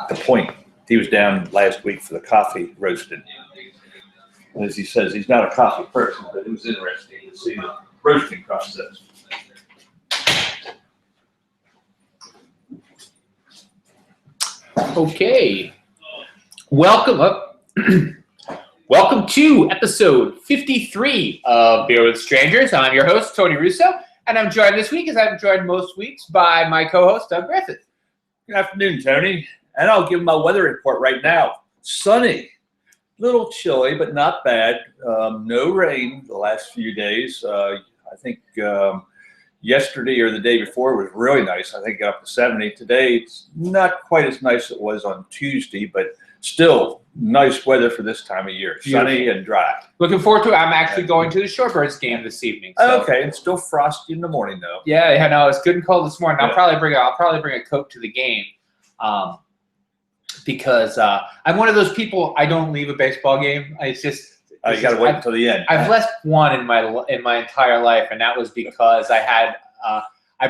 the point. He was down last week for the coffee roasting. As he says, he's not a coffee person, but it was interesting to see the roasting process. Okay. Welcome up. Welcome to episode 53 of Beer with Strangers. I'm your host, Tony Russo, and I'm joined this week, as I'm joined most weeks, by my co-host, Doug Griffith. Good afternoon, Tony. And I'll give my weather report right now. Sunny, little chilly, but not bad. No rain the last few days. I think yesterday or the day before was really nice. I think it got up to 70. Today, it's not quite as nice as it was on Tuesday, but still nice weather for this time of year. Beautiful. Sunny and dry. Looking forward to it. I'm actually going to the Shorebirds game this evening. So. Okay, it's still frosty in the morning, though. Yeah, no, it's good and cold this morning. I'll probably bring a coat to the game. Because I'm one of those people. I don't leave a baseball game. You got to wait until the end. I've left one in my entire life, and that was because I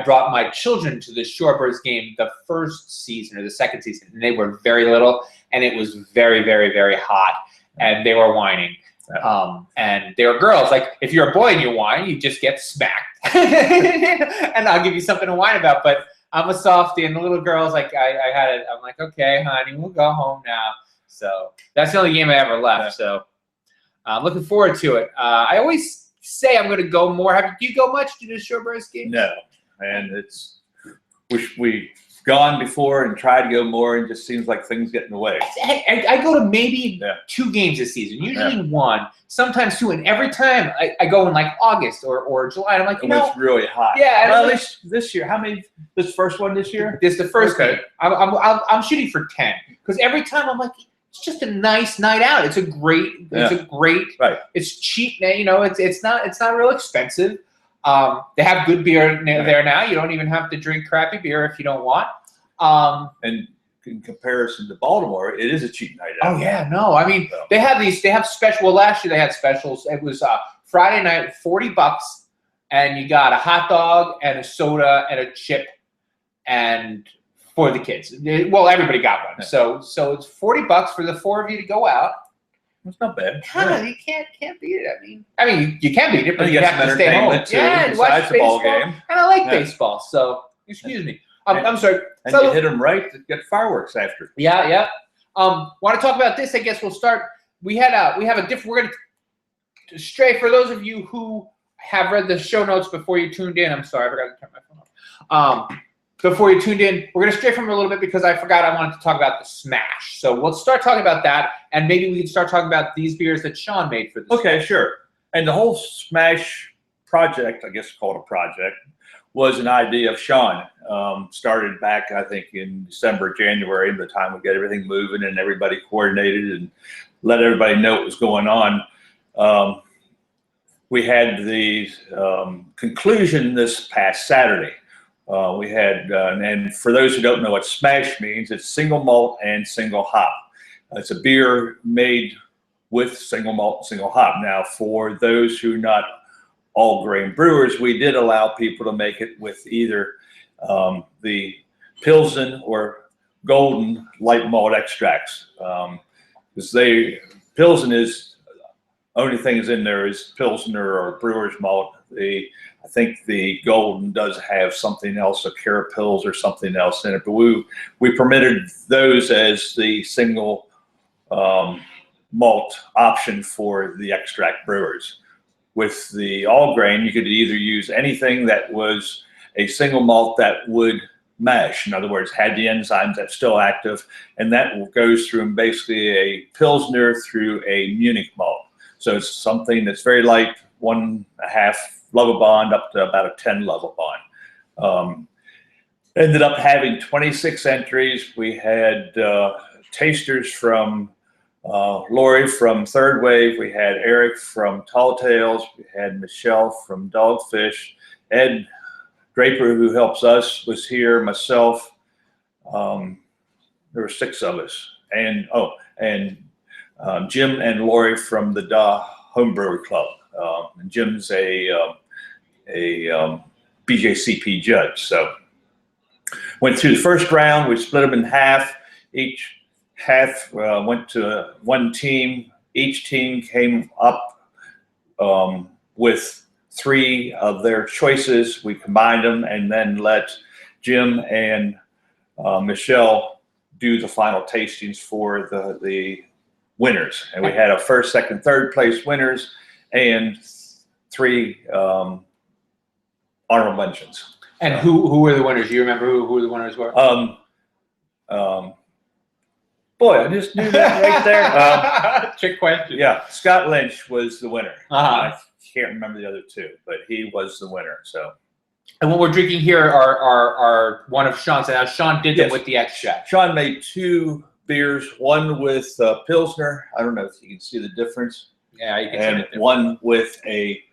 brought my children to the Shorebirds game the first season or the second season, and they were very little, and it was very, very, very hot, and they were whining. And they were girls. Like, if you're a boy and you whine, you just get smacked, and I'll give you something to whine about. But I'm a softie, and the little girls, like, I had it. I'm like, okay, honey, we'll go home now. So that's the only game I ever left. Yeah. So I'm looking forward to it. I always say I'm going to go more. Do you go much to the Shorebirds game? No, and it's wish we gone before and tried to go more, and just seems like things get in the way. I go to maybe 2 games this season, usually 1, sometimes 2, and every time I go in like August or July, and I'm like, it's really hot. Yeah. Well, at least this year, how many? This first one this year? This is the first game. I'm shooting for 10 because every time I'm like, it's just a nice night out. It's a great. Right. It's cheap. It's not real expensive. They have good beer there now. You don't even have to drink crappy beer if you don't want. And in comparison to Baltimore, it is a cheap night out. Oh yeah, no. I mean, they have special. Well, last year they had specials. It was Friday night, $40, and you got a hot dog and a soda and a chip, and for the kids. Well, everybody got one. So it's $40 for the 4 of you to go out. It's not bad. You can't beat it. I mean, you can beat it, but you have to stay home. Too, and watch the ball game. And I like baseball, so excuse me. I'm sorry. And you hit them right to get fireworks after. Yeah. Want to talk about this? I guess we'll start. We have a different. We're going to stray for those of you who have read the show notes before you tuned in. I'm sorry, I forgot to turn my phone off. Before you tuned in, we're going to stray from it a little bit because I forgot I wanted to talk about the Smash. So let's start talking about that, and maybe we can start talking about these beers that Sean made for this. Okay, sure. And the whole Smash project, I guess called a project, was an idea of Sean. Started back, I think, in December, January, by the time we get everything moving and everybody coordinated and let everybody know what was going on. We had the conclusion this past Saturday. We had, and for those who don't know what Smash means, it's single malt and single hop. It's a beer made with single malt and single hop. Now, for those who are not all grain brewers, we did allow people to make it with either the Pilsen or Golden light malt extracts. Because Pilsen is, only thing is in there is Pilsner or brewer's malt. I think the Golden does have something else, a Carapils or something else in it, but we permitted those as the single malt option for the extract brewers. With the all grain, you could either use anything that was a single malt that would mash. In other words, had the enzymes that's still active, and that goes through basically a Pilsner through a Munich malt. So it's something that's very light, 1.5 level bond up to about a 10 level bond. Ended up having 26 entries. We had tasters from Lori from Third Wave. We had Eric from Tall Tales. We had Michelle from Dogfish. Ed Draper, who helps us, was here. Myself. There were 6 of us. And Jim and Lori from the Homebrewer Club. And Jim's a BJCP judge. So went through the first round. We split them in half. each half went to one team. Each team came up with 3 of their choices. We combined them and then let Jim and Michelle do the final tastings for the winners. And we had a first, second, third place winners and 3 honorable mentions. And who were the winners? Do you remember who the winners were? Boy, I just knew that right there. Trick question. Yeah, Scott Lynch was the winner. Uh-huh. I can't remember the other 2, but he was the winner. So. And what we're drinking here are one of Sean's. Now Sean did them with the extract. Sean made 2 beers, one with Pilsner. I don't know if you can see the difference. Yeah, you can see the difference. One with a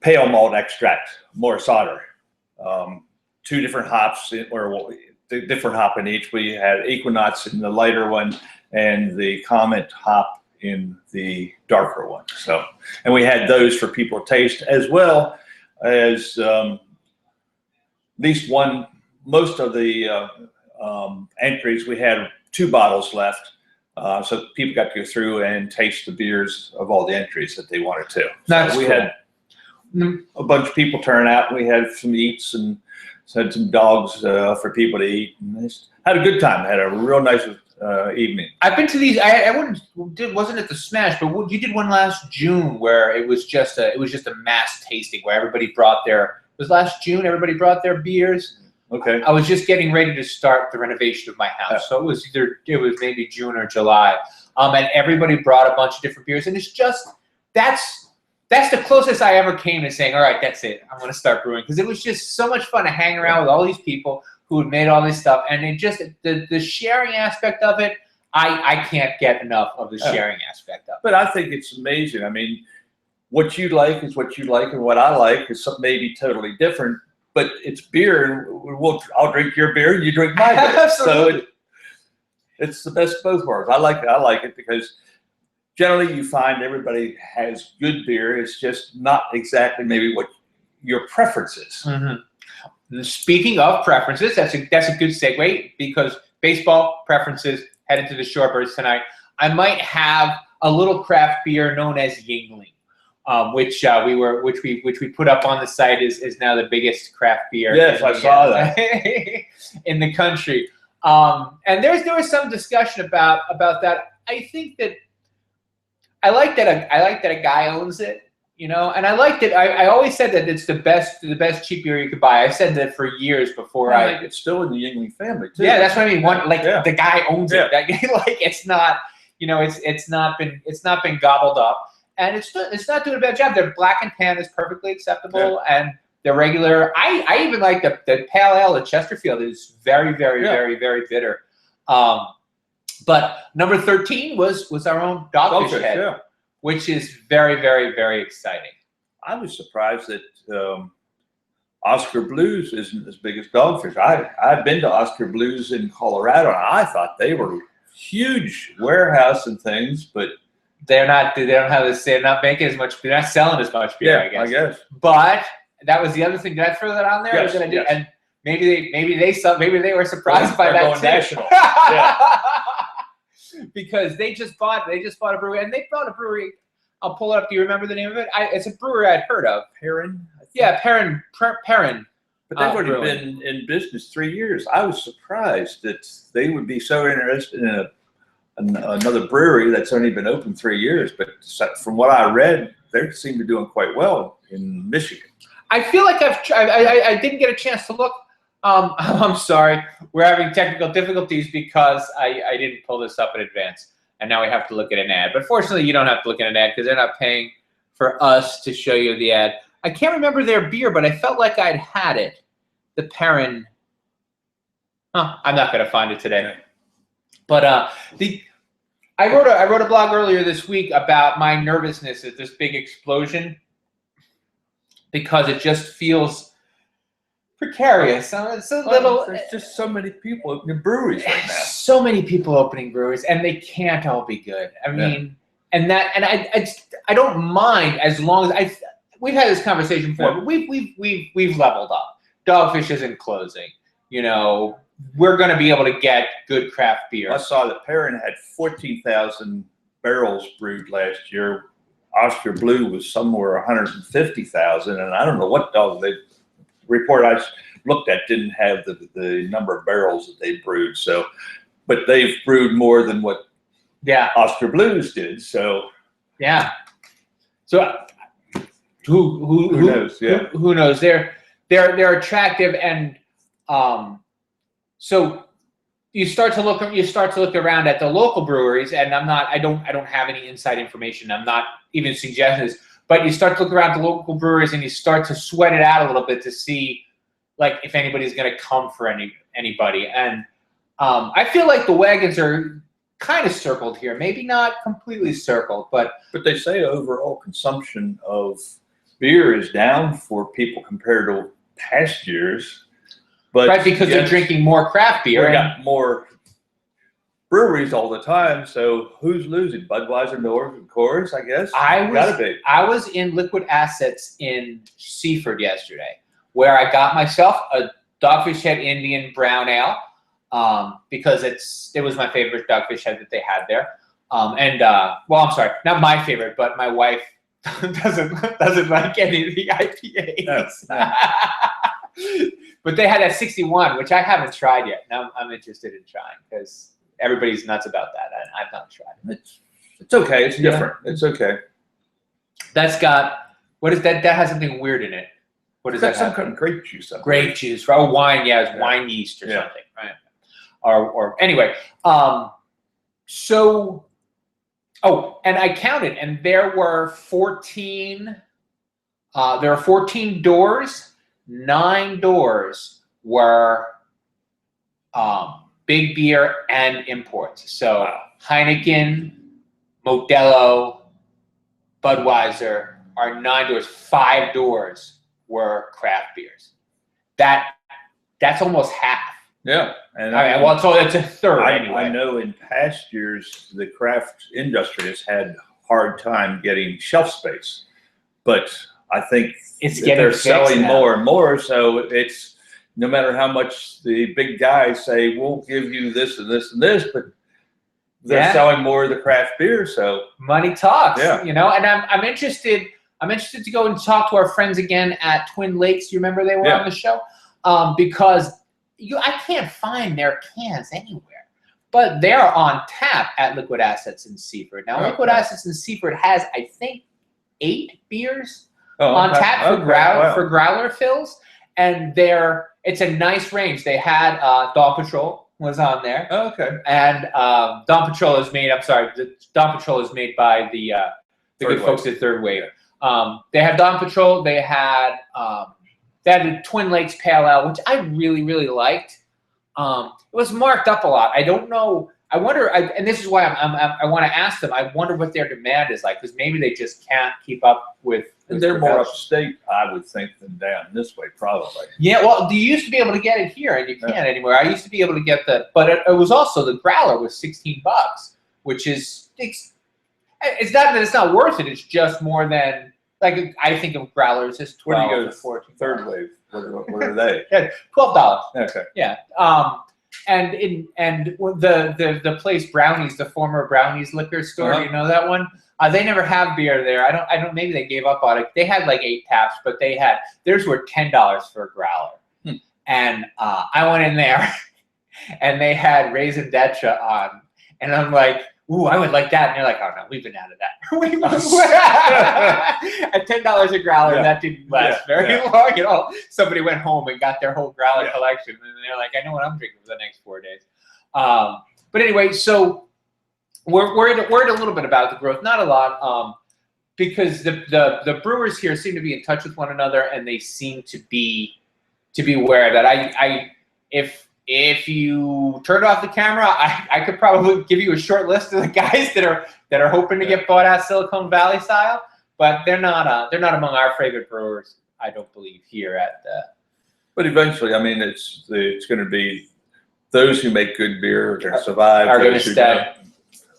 pale malt extract, Morris Otter. 2 different hops, or different hop in each. We had Equinox in the lighter one and the Comet hop in the darker one. So, and we had those for people to taste, as well as at least most of the entries. We had 2 bottles left. So people got to go through and taste the beers of all the entries that they wanted to. That's so we cool. had a bunch of people turn out. We had some eats and had some dogs for people to eat. And had a good time. Had a real nice evening. I've been to these. I wasn't at the Smash, but you did one last June where it was just a mass tasting where everybody brought their. It was last June. Everybody brought their beers. Okay. I was just getting ready to start the renovation of my house, so it was maybe June or July, and everybody brought a bunch of different beers, and it's just that's the closest I ever came to saying, all right, that's it, I'm going to start brewing, because it was just so much fun to hang around with all these people who had made all this stuff, and it just the sharing aspect of it, I can't get enough of the sharing aspect of it. But I think it's amazing. I mean, what you like is what you like, and what I like is something maybe totally different. But it's beer, and I'll drink your beer, and you drink my beer. So it's the best of both worlds. I like it because generally you find everybody has good beer. It's just not exactly maybe what your preference is. Mm-hmm. Speaking of preferences, that's a good segue, because baseball preferences headed to the Shorebirds tonight. I might have a little craft beer known as Yingling. Which we put up on the site is now the biggest craft beer. Yes, I saw that in the country. And there was some discussion about that. I think that I like that a guy owns it, and I like that. I always said that it's the best cheap beer you could buy. I said that for years before. It's still in the Yingling family too. Yeah, that's what I mean. The guy owns it. Like it's not, it's not been gobbled up. And it's not doing a bad job. Their black and tan is perfectly acceptable, and the regular. I even like the pale ale at Chesterfield is very, very, very, very bitter. But number 13 was our own Dogfish Head, which is very, very, very exciting. I was surprised that Oskar Blues isn't as big as Dogfish. I've been to Oskar Blues in Colorado, and I thought they were huge warehouse and things, but. They don't have this. They're not making as much. They're not selling as much beer. I guess. But that was the other thing. Did I throw that on there? Yes, yes. And maybe they were surprised by that too. National. Because they just bought a brewery, and they bought a brewery. I'll pull it up. Do you remember the name of it? It's a brewery I'd heard of. Perrin. Yeah, Perrin. But they've already been in business 3 years. I was surprised that they would be so interested in another brewery that's only been open 3 years, but from what I read, they seem to be doing quite well in Michigan. I feel like I didn't get a chance to look. I'm sorry, we're having technical difficulties because I didn't pull this up in advance, and now we have to look at an ad. But fortunately, you don't have to look at an ad because they're not paying for us to show you the ad. I can't remember their beer, but I felt like I'd had it. The Perrin. I'm not going to find it today. But I wrote a blog earlier this week about my nervousness at this big explosion because it just feels precarious. It's a little. There's just so many people opening breweries right now. So many people opening breweries, and they can't all be good. I mean, and I don't mind as long as we've had this conversation before, but we've leveled up. Dogfish isn't closing. we're going to be able to get good craft beer. I saw that Perrin had 14,000 barrels brewed last year. Oskar Blues was somewhere 150,000, and I don't know what dog the report I looked at didn't have the number of barrels that they brewed. So, but they've brewed more than what Oskar Blues did. So yeah. So who knows? Yeah. Who knows? They're attractive, and so you start to look around at the local breweries, and I don't have any inside information. I'm not even suggesting this, but you start to look around the local breweries and you start to sweat it out a little bit to see like if anybody's going to come for anybody. And I feel like the wagons are kind of circled here, maybe not completely circled, but they say overall consumption of beer is down for people compared to past years. But right, because they're drinking more craft beer. We got more breweries all the time, so who's losing? Budweiser, North, and Coors, I guess. I was in Liquid Assets in Seaford yesterday, where I got myself a Dogfish Head Indian Brown Ale, because it was my favorite Dogfish Head that they had there. Well, I'm sorry, not my favorite, but my wife doesn't like any of the IPAs. No. But they had that 61, which I haven't tried yet. Now I'm interested in trying because everybody's nuts about that. I've not tried it. It's okay. It's different. It's okay. That's got, what is that? That has something weird in it. What is that? Some kind of grape juice. Grape juice. Oh, wine. Yeah, it's wine yeast or something. Right. Or anyway. So, and I counted, and there were 14. There were 14 doors. 9 doors were big beer and imports. So Heineken, Modelo, Budweiser are 9 doors. 5 doors were craft beers. That's almost half. Yeah, and well, so it's a third anyway. I know in past years the craft industry has had hard time getting shelf space, but I think they're selling more and more, so it's no matter how much the big guys say, we'll give you this and this and this, but they're selling more of the craft beer, so money talks. And I'm interested to go and talk to our friends again at Twin Lakes. You remember they were on the show? Because I can't find their cans anywhere, but they're on tap at Liquid Assets in Seaford. Now, Liquid Assets in Seaford has, I think, 8 beers on tap for growler fills, and it's a nice range. They had Dawn Patrol was on there. Oh, okay. And Dawn Patrol is made. Dawn Patrol is made by the good folks at Third Wave. They had Dawn Patrol. They had a Twin Lakes Pale Ale, which I really, really liked. It was marked up a lot. I don't know. I wonder, and this is why I want to ask them. I wonder what their demand is like, because maybe they just can't keep up with. And they're more upstate, I would think, than down this way, probably. Yeah, well, you used to be able to get it here, and you can't anymore. I used to be able to get but it was also the growler was $16, which is it's not that it's not worth it. It's just more than like I think of growlers as 12 to 14. Third Wave. What are they? Yeah, $12. Okay. Yeah. And the place Brownies, the former Brownies liquor store, you know that one? They never have beer there. I don't. Maybe they gave up on it. They had like 8 taps, but theirs were $10 for a growler. And I went in there, and they had Raisin Detra on, and I'm like, ooh, I would like that. And they're like, oh no, we've been out of that. At $10 a growler, that didn't last very long at all. Somebody went home and got their whole growler collection, and they're like, I know what I'm drinking for the next 4 days. But anyway, so we're worried a little bit about the growth, not a lot, because the brewers here seem to be in touch with one another, and they seem to be aware that if you turn off the camera, I could probably give you a short list of the guys that are hoping to get bought out Silicon Valley style, but they're not among our favorite brewers, I don't believe, here at the. But eventually, I mean, it's going to be those who make good beer are going to survive. Are going to stay.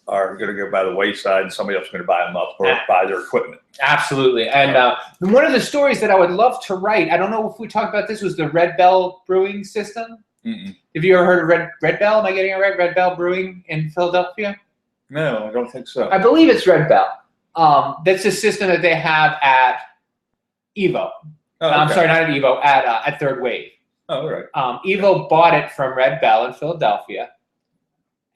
Are going to go by the wayside, and somebody else is going to buy them up or buy their equipment. Absolutely. And one of the stories that I would love to write, I don't know if we talked about this, was the Red Bell brewing system. Have you ever heard of Red Bell? Am I getting it right? Red Bell Brewing in Philadelphia? No, I don't think so. I believe it's Red Bell. That's a system that they have at Evo. Oh, okay. I'm sorry, not at Evo, at Third Wave. Oh, all right. Evo bought it from Red Bell in Philadelphia,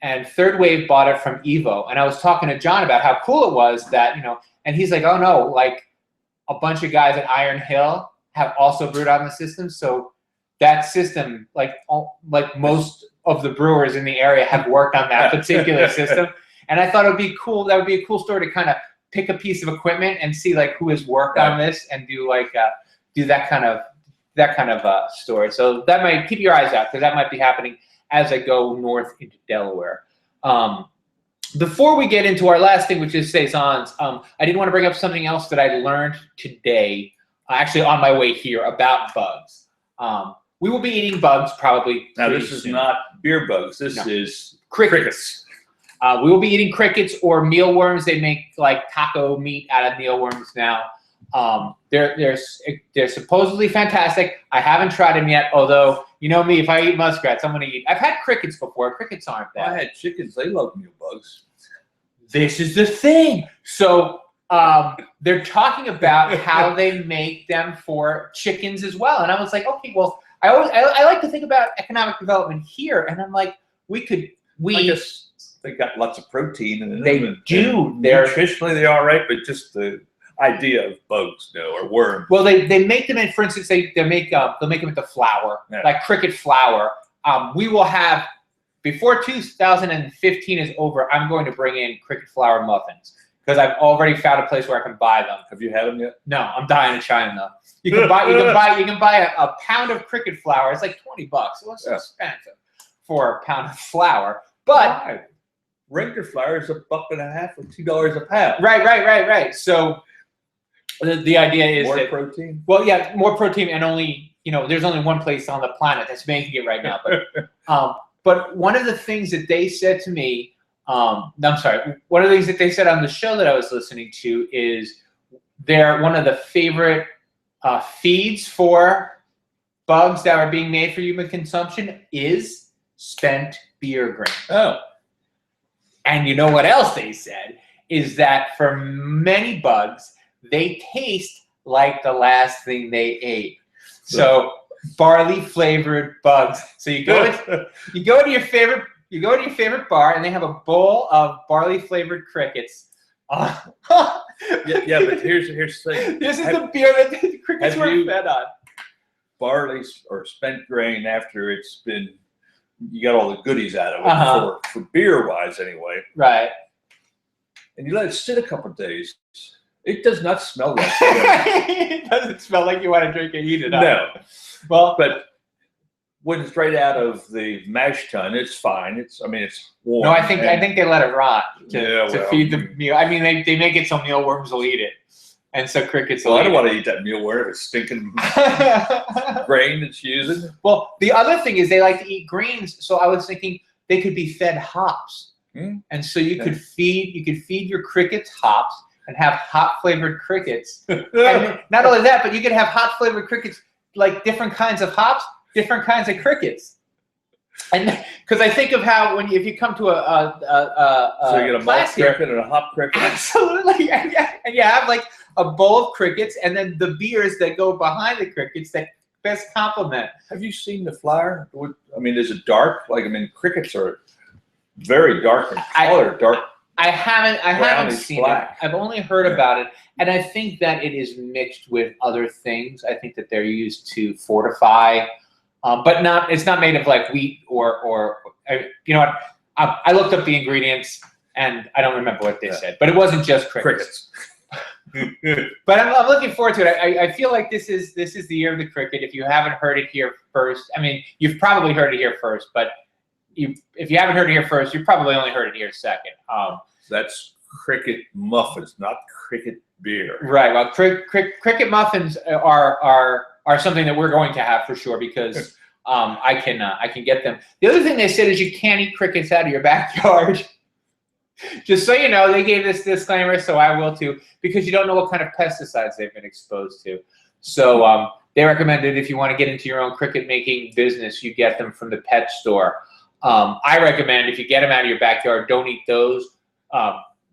and Third Wave bought it from Evo. And I was talking to John about how cool it was that, and he's like, oh no, like a bunch of guys at Iron Hill have also brewed on the system. So that system, like most of the brewers in the area have worked on that particular system. And I thought it would be cool. That would be a cool story to kind of pick a piece of equipment and see like who has worked on this and do that kind of story. So that might keep your eyes out, because that might be happening as I go north into Delaware. Before we get into our last thing, which is Saisons, I did want to bring up something else that I learned today, actually on my way here, about bugs. We will be eating bugs probably. Now this is not beer bugs. This is crickets. We will be eating crickets or mealworms. They make like taco meat out of mealworms now. They're supposedly fantastic. I haven't tried them yet, although you know me, if I eat muskrats, I'm gonna eat. I've had crickets before. Crickets aren't bad. I had chickens. They love meal bugs. This is the thing. So they're talking about how they make them for chickens as well, and I was like, okay, well, I like to think about economic development here, and I'm like, they got lots of protein in them. They do. They're nutritionally they're all right, but just the idea of bugs, or worms. Well, they make them in, for instance, they'll make them into flour, like cricket flour. We will have, before 2015 is over, I'm going to bring in cricket flour muffins, because I've already found a place where I can buy them. Have you had them yet? No, I'm dying to try them though. You can buy a pound of cricket flour. It's like $20. It was expensive for a pound of flour, but regular flour is $1.50 or $2 a pound. Right. So the idea is more protein. Well, yeah, more protein, and only there's only one place on the planet that's making it right now. But one of the things that they said to me, one of the things that they said on the show that I was listening to is one of the favorite feeds for bugs that are being made for human consumption is spent beer grain. Oh. And you know what else they said is that for many bugs, they taste like the last thing they ate. So barley flavored bugs. So you go to your favorite bar, and they have a bowl of barley flavored crickets. Yeah, but here's the thing. This is the beer that the crickets were fed on. Barley or spent grain after it's been. You got all the goodies out of it for beer wise anyway. Right. And you let it sit a couple of days. It does not smell like it doesn't smell like you want to drink and eat it. No. Well, but when it's right out of the mash tun, it's fine. It's warm. No, I think they let it rot to feed the meal. I mean, they make it so mealworms will eat it. And so crickets. Well, I don't want to eat that mealworm if it's stinking grain it's using. Well, the other thing is they like to eat greens. So I was thinking they could be fed hops, and so you could feed your crickets hops and have hop flavored crickets. And not only that, but you could have hop flavored crickets, like different kinds of hops, different kinds of crickets. And because I think of how if you come to so you get a malt cricket and a hop cricket. Absolutely, and you have like a bowl of crickets, and then the beers that go behind the crickets that best complement. Have you seen the flour? Is it dark? Crickets are very dark in color. I haven't seen black. it. I've only heard about it, and I think that it is mixed with other things. I think that they're used to fortify, but it's not made of like wheat or you know what? I looked up the ingredients, and I don't remember what they said, but it wasn't just crickets. But I'm looking forward to it. I feel like this is the year of the cricket. If you haven't heard it here first, you've probably heard it here first, but if you haven't heard it here first, you probably only heard it here second. That's cricket muffins, not cricket beer. Right. Well, cricket muffins are something that we're going to have for sure, because I can get them. The other thing they said is you can't eat crickets out of your backyard. Just so you know, they gave this disclaimer, so I will too, because you don't know what kind of pesticides they've been exposed to. So They recommended if you want to get into your own cricket making business, you get them from the pet store. I recommend if you get them out of your backyard, don't eat those.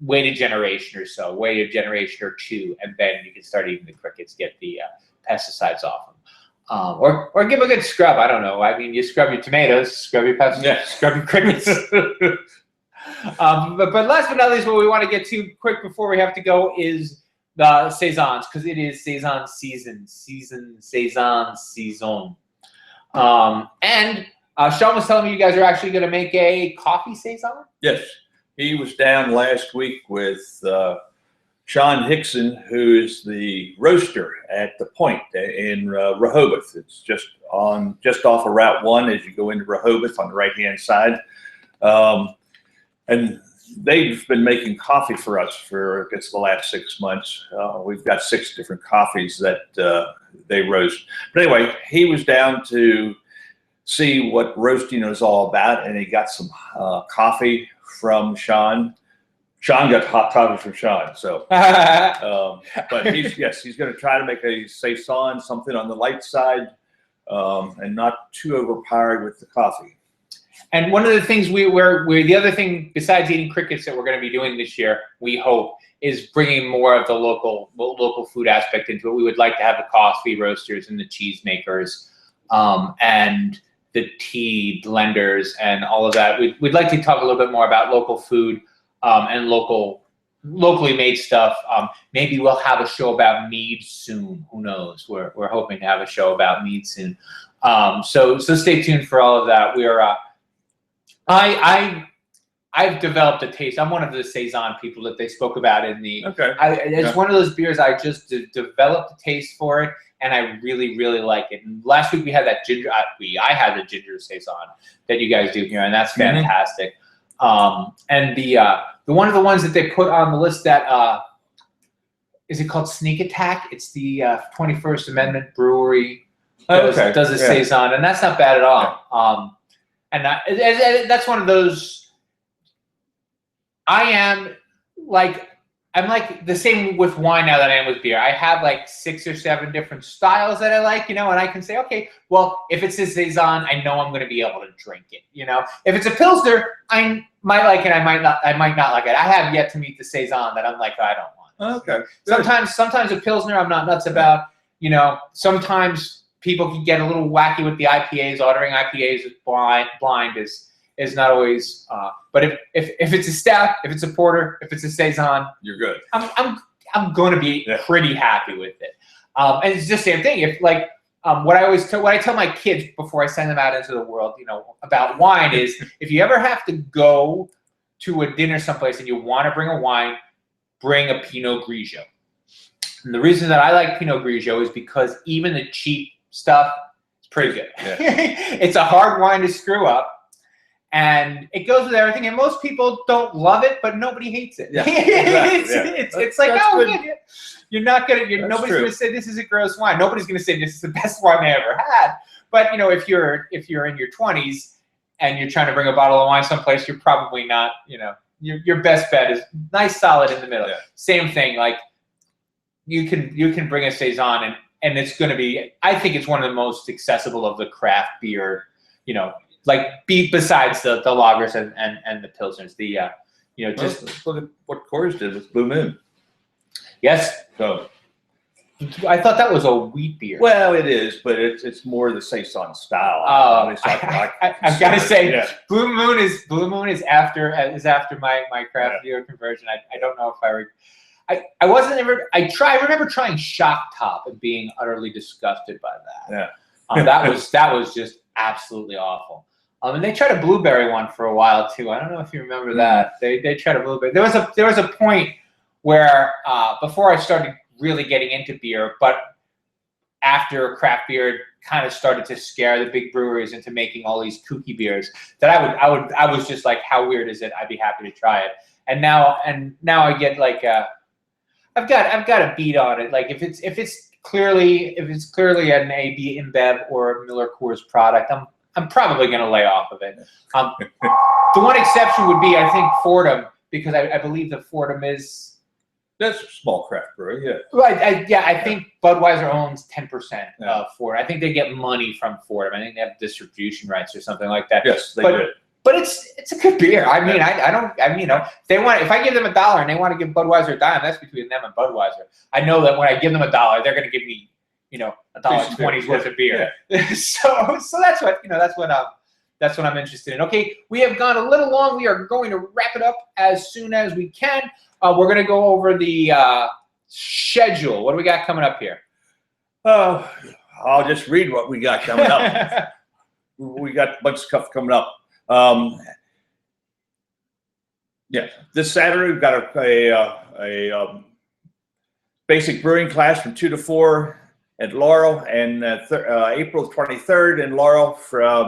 Wait a generation or so, wait a generation or two, and then you can start eating the crickets, get the pesticides off them. Or give a good scrub. I don't know. I mean, you scrub your tomatoes, scrub your pesticides, scrub your crickets. But last but not least, what we want to get to quick before we have to go is the Saisons, because it is Saison season. And Sean was telling me you guys are actually going to make a coffee Saison? Yes. He was down last week with Sean Hickson, who is the roaster at the Point in Rehoboth. It's just off of Route 1 as you go into Rehoboth on the right-hand side. And they've been making coffee for us for, I guess, the last 6 months. We've got 6 different coffees that they roast. But anyway, he was down to see what roasting is all about, and he got some coffee from Sean. Sean got hot coffee from Sean. So, but he's going to try to make a Saison, something on the light side, and not too overpowering with the coffee. And one of the things the other thing besides eating crickets that we're going to be doing this year, we hope, is bringing more of the local food aspect into it. We would like to have the coffee roasters and the cheese makers, and the tea blenders and all of that. We'd like to talk a little bit more about local food and locally made stuff. Maybe we'll have a show about mead soon. Who knows? We're hoping to have a show about mead soon. So stay tuned for all of that. We are. I've developed a taste. I'm one of the Saison people that they spoke about in the. Okay. It's one of those beers I just developed a taste for it, and I really, really like it. And last week we had that ginger. I had the ginger Saison that you guys do here, and that's fantastic. And the one of the ones that they put on the list that is it called Sneak Attack? It's the 21st Amendment Brewery does a Saison, and that's not bad at all. And that's one of those. I'm like the same with wine now that I am with beer. I have like 6 or 7 different styles that I like, and I can say, okay, well, if it's a Saison, I know I'm going to be able to drink it. If it's a Pilsner, I might like it, I might not like it. I have yet to meet the Saison that I'm like, I don't want. Okay. Sometimes a Pilsner I'm not nuts about. Sometimes people can get a little wacky with the IPAs. Ordering IPAs is blind is not always. But if it's a stout, if it's a porter, if it's a Saison, you're good. I'm going to be pretty happy with it. And it's just the same thing. If what I tell my kids before I send them out into the world, about wine is if you ever have to go to a dinner someplace and you want to bring a wine, bring a Pinot Grigio. And the reason that I like Pinot Grigio is because even the cheap stuff is pretty good. Yeah. It's a hard wine to screw up. And it goes with everything, and most people don't love it, but nobody hates it. Yeah, exactly. It's like, you're not gonna. Nobody's gonna say this is a gross wine. Nobody's gonna say this is the best wine I ever had. But if you're in your 20s and you're trying to bring a bottle of wine someplace, you're probably not. Your best bet is nice, solid in the middle. Yeah. Same thing. Like you can bring a Saison, and it's gonna be. I think it's one of the most accessible of the craft beer. Besides the lagers and the pilsners, just look at what Coors did with Blue Moon. Yes. So I thought that was a wheat beer. Well, it is, but it's more the Saison style. I've got to say, Blue Moon is after my craft beer conversion. I don't know if I wasn't ever. I remember trying Shock Top and being utterly disgusted by that. Yeah. That was just absolutely awful. And they tried a blueberry one for a while too. I don't know if you remember that. They tried a blueberry. There was a point where before I started really getting into beer, but after craft beer kind of started to scare the big breweries into making all these kooky beers, that I was just like, how weird is it? I'd be happy to try it. And now I get like I've got a beat on it. Like if it's clearly an AB InBev or Miller Coors product, I'm probably going to lay off of it. The one exception would be, I think, Fordham, because I believe the Fordham is That's a small craft brewery, yeah. Right. I think Budweiser owns 10% of Ford. I think they get money from Ford. I think they have distribution rights or something like that. Yes, they did. But it's a good beer. I mean, if I give them $1 and they want to give Budweiser a dime, that's between them and Budweiser. I know that when I give them $1, they're going to give me, $1.20 worth of beer. Yeah. so that's what I'm interested in. Okay, we have gone a little long. We are going to wrap it up as soon as we can. We're going to go over the schedule. What do we got coming up here? I'll just read what we got coming up. We got a bunch of stuff coming up. This Saturday we've got a basic brewing class from 2 to 4 at Laurel, and April 23rd in Laurel.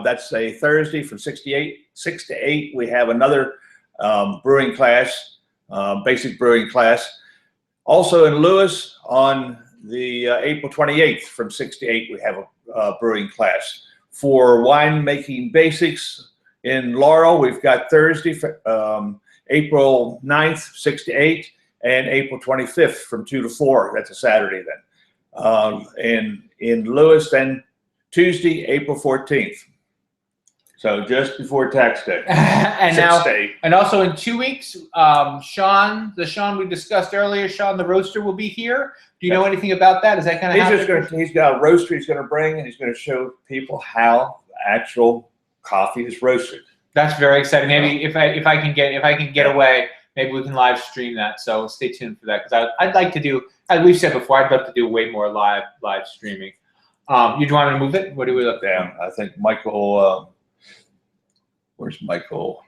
That's a Thursday from 6 to 8. We have another brewing class, basic brewing class. Also in Lewis on the April 28th from 6 to 8, we have a brewing class. For winemaking basics in Laurel, we've got Thursday, April 9th, 6 to 8, and April 25th from 2 to 4. That's a Saturday then. And in Lewis, then Tuesday, April 14th. So just before tax day. and also in 2 weeks, Sean we discussed earlier, Sean the roaster will be here. Do you know anything about that? Is that kind of he's got a roaster he's going to bring, and he's going to show people how actual coffee is roasted. That's very exciting. Maybe if I can get away, maybe we can live stream that. So stay tuned for that, because I'd like to do, as we've said before, I'd love to do way more live streaming. You want me to move it? What do we look at? I think Michael. Where's Michael?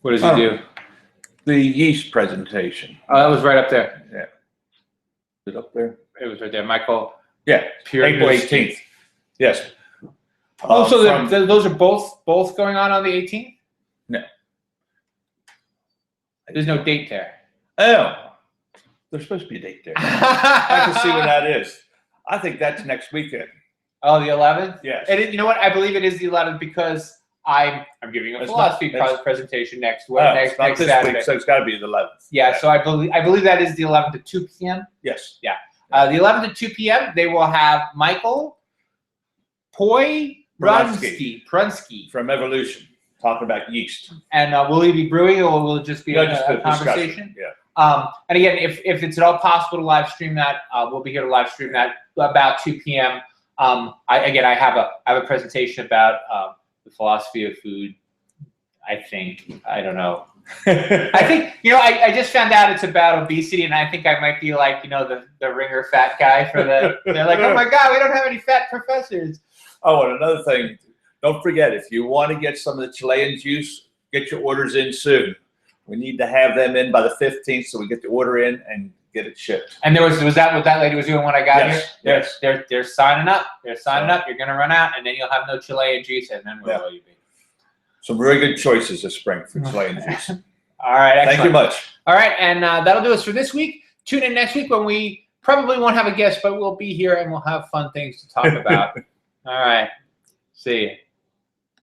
What does he do? The yeast presentation. Oh, that was right up there. Yeah. Is it up there? It was right there. Michael. Yeah. Perrin. April 18th. Yes. So those are both going on the 18th? No. There's no date there. Oh. There's supposed to be a date there. I can see when that is. I think that's next weekend. Oh, the 11th? Yes. And you know what? I believe it is the 11th because I'm giving a philosophy presentation next Saturday. Week, so it's got to be the 11th. Yeah, so I believe that is the 11th at 2 p.m. Yes. Yeah. The 11th at 2 p.m. they will have Michael Prunsky from Evolution talking about yeast. And will he be brewing, or will it just be a conversation? Yeah. And again, if it's at all possible to live stream that, we'll be here to live stream that about 2 p.m. I have a presentation about the philosophy of food. I don't know. I think I just found out it's about obesity, and I think I might be like the ringer fat guy for the. They're like, oh my God, we don't have any fat professors. Oh, and another thing, don't forget, if you want to get some of the Chilean juice, get your orders in soon. We need to have them in by the 15th, so we get the order in and get it shipped. And was that what that lady was doing when I got here? Yes. They're signing up. They're signing up. You're going to run out, and then you'll have no Chilean juice, and then where will you be? Some very good choices this spring for Chilean juice. All right. Excellent. Thank you much. All right, and that'll do us for this week. Tune in next week when we probably won't have a guest, but we'll be here and we'll have fun things to talk about. All right. See you.